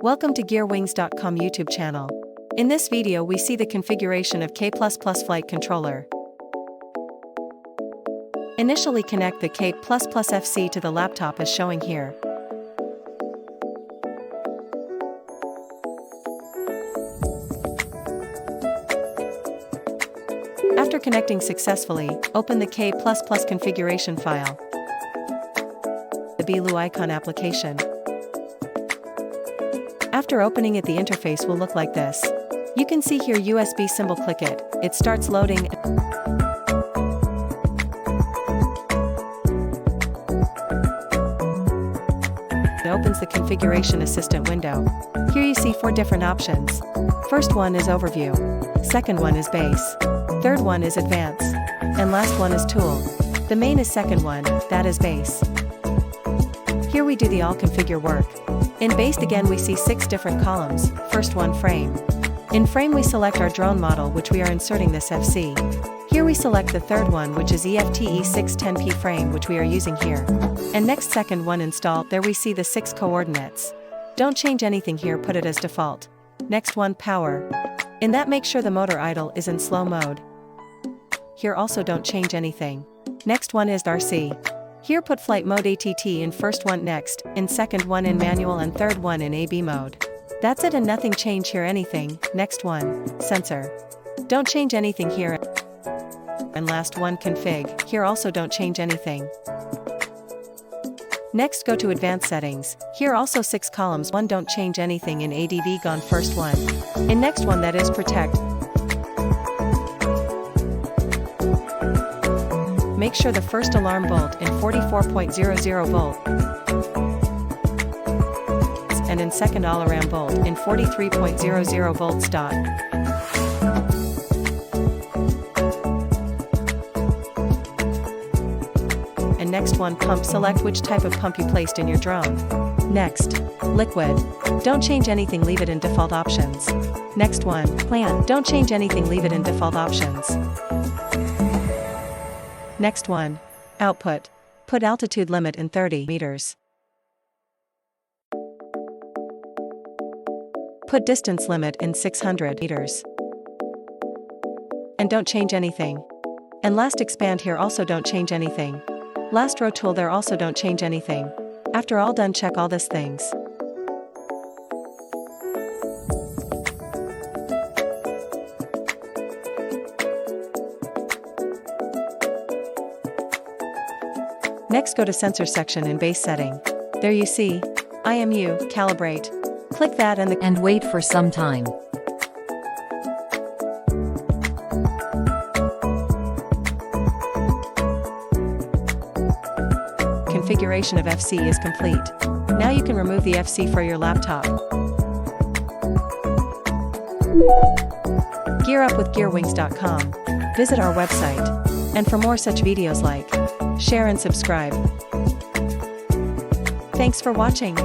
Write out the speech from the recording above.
Welcome to GearWings.com YouTube channel. In this video we see the configuration of K++ flight controller. Initially connect the K++ FC to the laptop as showing here. After connecting successfully, open the K++ configuration file. The blue icon application. After opening it, the interface will look like this. You can see here USB symbol, click it, it starts loading. It opens the configuration assistant window. Here you see 4 different options. First one is overview. Second one is base. Third one is advanced. And last one is tool. The main is second one, that is base. Here we do the all configure work. In base again we see 6 different columns. First one, frame. In frame we select our drone model which we are inserting this FC. Here we select the third one which is EFTE 610P frame which we are using here. And next second one, install. There we see the 6 coordinates. Don't change anything here, put it as default. Next one, power. In that make sure the motor idle is in slow mode. Here also don't change anything. Next one is RC. Here put flight mode ATT in first one, next, in second one in manual and third one in AB mode. That's it and nothing change here anything. Next one, sensor. Don't change anything here. And last one, config. Here also don't change anything. Next go to advanced settings. Here also 6 columns, one don't change anything in ADV gone first one. In next one that is protect. Make sure the first alarm bolt in 44.00 volt. And in second all-around bolt in 43.00 volt stop. And next one, pump. Select which type of pump you placed in your drone. Next, liquid. Don't change anything, leave it in default options. Next one, plant. Don't change anything, leave it in default options. Next one, output. Put altitude limit in 30 meters. Put distance limit in 600 meters. And don't change anything. And last, expand. Here also don't change anything. Last row, tool. There also don't change anything. After all done, check all these things. Next go to sensor section in base setting. There you see, IMU, calibrate. Click that and wait for some time. Configuration of FC is complete. Now you can remove the FC for your laptop. Gear up with GearWings.com. Visit our website. And for more such videos, like, share and subscribe. Thanks for watching.